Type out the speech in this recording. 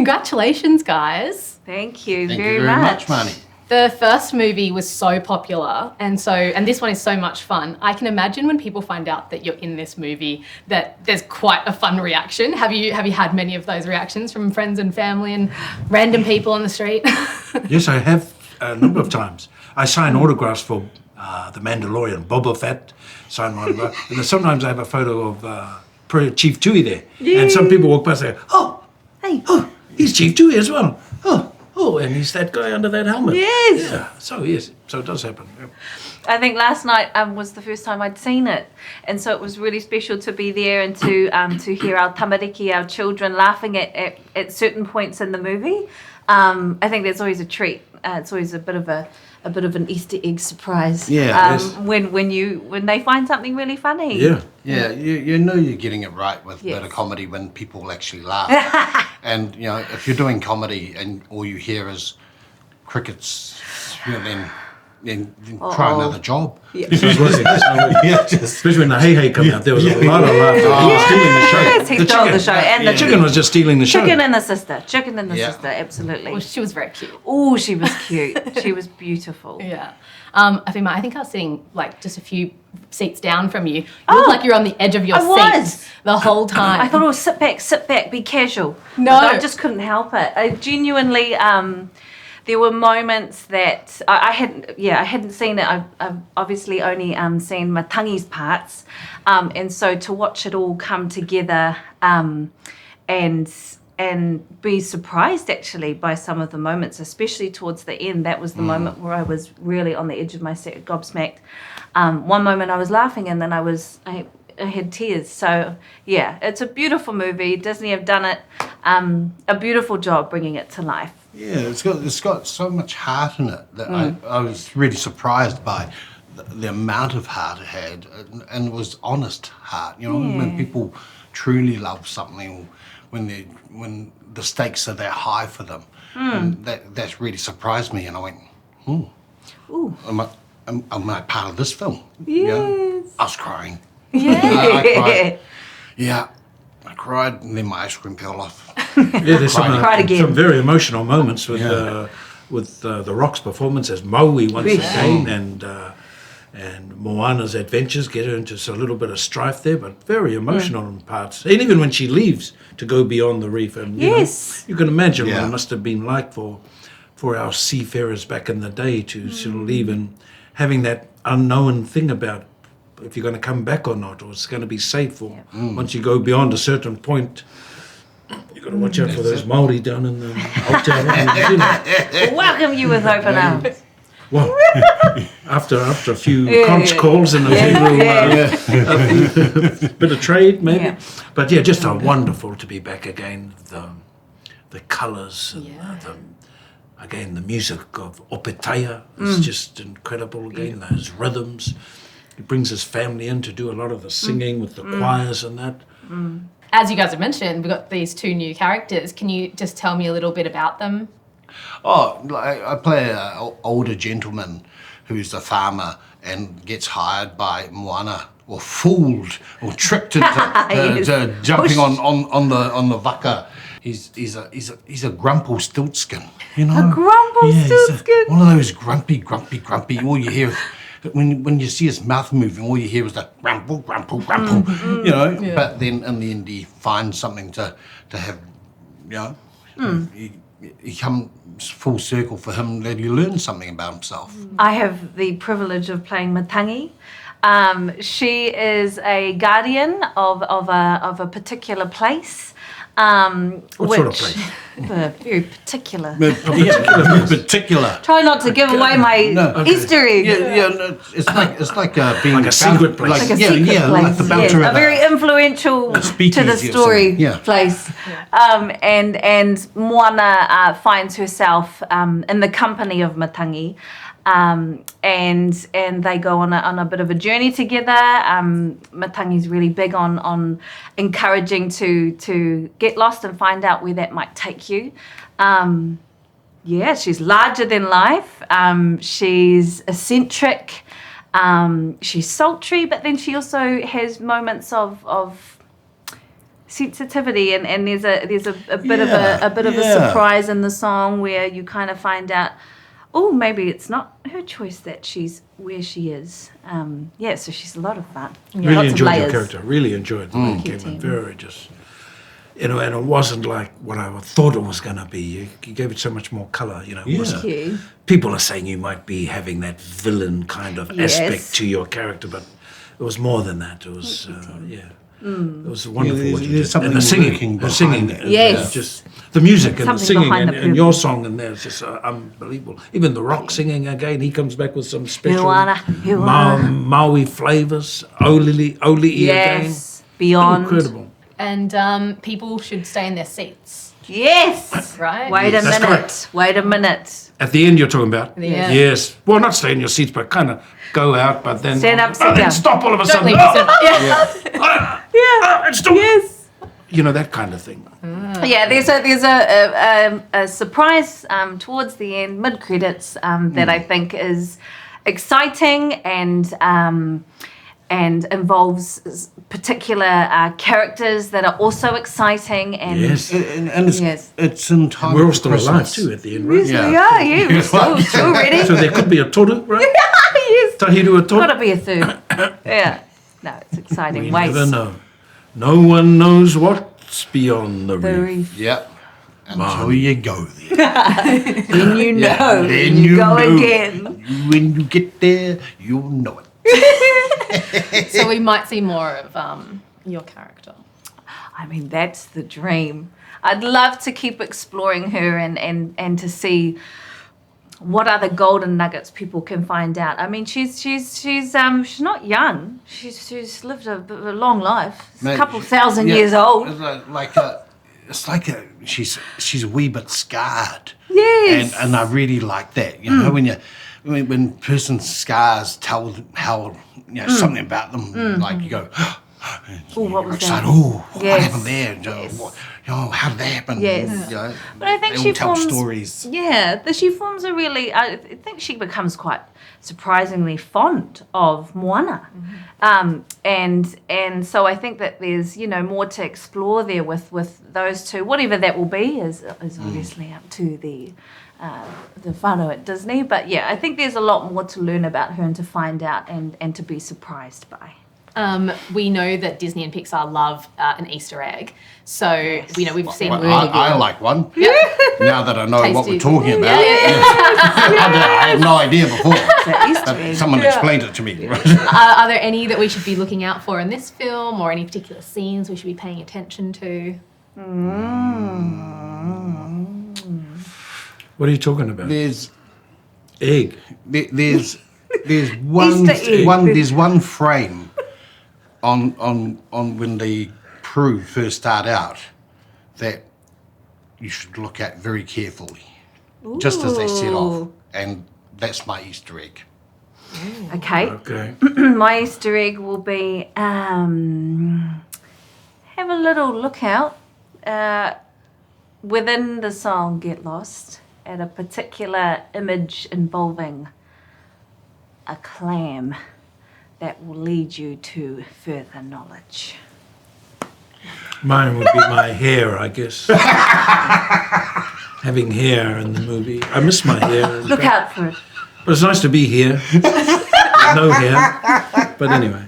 Congratulations, guys. Thank you Thank very you very much. much, Marnie. The first movie was so popular, and this one is so much fun. I can imagine when people find out that you're in this movie that there's quite a fun reaction. Have you had many of those reactions from friends and family and random people on the street? Yes, I have a number of times. I sign autographs for The Mandalorian, Boba Fett, sign my autograph. And then sometimes I have a photo of Chief Chewie there. And some people walk past and say, oh, he's Chief Chewie as well. Oh, and he's that guy under that helmet. Yes. Yeah, so it does happen. Yeah. I think last night was the first time I'd seen it, and so it was really special to be there and to hear our tamariki, our children, laughing at certain points in the movie. I think that's always a treat. It's always a bit of an Easter egg surprise. Yeah, yes. When they find something really funny. Yeah. Yeah, you know you're getting it right with a bit of comedy when people actually laugh. And, if you're doing comedy and all you hear is crickets, then try another job. Yeah. Especially when the hey came out, there was a lot of laughter. He was stealing the show. Yes, he stole the show. And The chicken was just stealing the show. Chicken and the sister, absolutely. Well, she was very cute. Oh, she was cute. She was beautiful. Yeah. Afima, I think I was sitting just a few seats down from you. You looked like you were on the edge of your seat the whole time. I thought, sit back, be casual. No. But I just couldn't help it. I genuinely, there were moments that I hadn't seen it. I've obviously only seen Matangi's parts. And so to watch it all come together and be surprised actually by some of the moments, especially towards the end. That was the moment where I was really on the edge of my seat, gobsmacked. One moment I was laughing and then I had tears. So yeah, it's a beautiful movie. Disney have done it a beautiful job bringing it to life. Yeah, it's got so much heart in it that I was really surprised by the amount of heart it had, and it was honest heart. When people truly love something, when the stakes are that high for them, and that's really surprised me. And I went, Ooh. am I part of this film? Yes. I was crying. Yeah. I cried. Yeah, I cried, and then my ice cream fell off. Yeah, there's Cried again. some very emotional moments with The Rock's performance as Maui once again, and Moana's adventures get her into a little bit of strife there, but very emotional in parts. And even when she leaves to go beyond the reef, and you can imagine what it must have been like for our seafarers back in the day to sort of leave and having that unknown thing about if you're going to come back or not, or it's going to be safe, or once you go beyond a certain point. You've got to watch out for those Maori down in the Aotearoa. Welcome you with open arms. Well, after a few conch calls and a few bit of trade maybe, but just wonderful to be back again. The colours and the music of Opetaia is just incredible again. Those rhythms. He brings his family in to do a lot of the singing with the choirs and that. As you guys have mentioned, we've got these two new characters. Can you just tell me a little bit about them? Oh, I play an older gentleman who's a farmer and gets hired by Moana, or fooled, or tricked into jumping on the vaka. He's a Grumpelstiltskin, A Grumpelstiltskin. One of those grumpy. All you hear. When you see his mouth moving, all you hear is that grumple. But then in the end, he finds something to have, he comes full circle for him that he learns something about himself. I have the privilege of playing Matangi. She is a guardian of a particular place. What sort of place? Very particular. Particular. Try not to give away my Easter egg. It's like being like a secret place. Like a secret place. Like the bouncer a very influential to the story place. And Moana finds herself in the company of Matangi. And they go on a bit of a journey together. Matangi's really big on encouraging to get lost and find out where that might take you. She's larger than life. She's eccentric. She's sultry, but then she also has moments of sensitivity, and there's a bit of a surprise in the song where you kind of find out, oh, maybe it's not her choice that she's where she is. So she's a lot of fun. Really Lots enjoyed of your layers. character. Really enjoyed the way it came in. Very just, and it wasn't like what I thought it was going to be. You gave it so much more colour. It wasn't. Thank you. People are saying you might be having that villain kind of aspect to your character, but it was more than that. It was, it was wonderful what you did. Something And the singing, Yes. just the music and the Something singing behind and the your song in there is just unbelievable. Even the rock singing again, he comes back with some special Maui flavours. Oli again. Yes, beyond. Incredible. And people should stay in their seats. Yes. Right? Wait a That's minute. correct. Wait a minute. At the end, you're talking about? Yeah. Yes. Well, not stay in your seats, but kind of go out, but then... Stand up, sit then down. stop all of a Don't sudden. leave Oh, yourself. Yeah. it's still... Yes. That kind of thing. Yeah, there's a surprise towards the end, mid credits, that I think is exciting and involves particular characters that are also exciting. And Yes. And it's in time. We're all for still Christmas. alive too at the end, right? Yeah, we're still ready. So there could be a toru, right? Yes. Tahiru a toru? Gotta be a third. Yeah. No, it's exciting. We Wait. never know. No one knows what's beyond the reef. Yep. Until you go there. Then you know. Yeah, then you go again. When you get there, you'll know it. So we might see more of your character. I mean, that's the dream. I'd love to keep exploring her and to see what other golden nuggets people can find out. I mean, she's not young. She's lived a long life. A couple thousand years old. She's a wee bit scarred. Yes. And I really like that. When person's scars tell how something about them, like you go, Oh, what was excited, that? oh, what Yes. happened there? How did that happen? Yes. But I think they she all tell forms stories. Yeah, she forms a really. I think she becomes quite surprisingly fond of Moana, and so I think that there's more to explore there with those two. Whatever that will be is obviously up to the whānau at Disney. But yeah, I think there's a lot more to learn about her and to find out and to be surprised by. We know that Disney and Pixar love an Easter egg. So, we've seen... I like one. Yep. Now that I know what Tasty. we're talking about. I had no idea before. But someone explained it to me. Are there any that we should be looking out for in this film, or any particular scenes we should be paying attention to? What are you talking about? There's Egg. there's one Easter egg. there's one frame on when the crew first start out that you should look at very carefully, just as they set off, and that's my Easter egg. Okay. Okay. My Easter egg will be have a little look out within the song Get Lost at a particular image involving a clam that will lead you to further knowledge. Mine would be my hair, I guess. Having hair in the movie. I miss my hair. Look out for it. But it's nice to be here. With no hair. But anyway.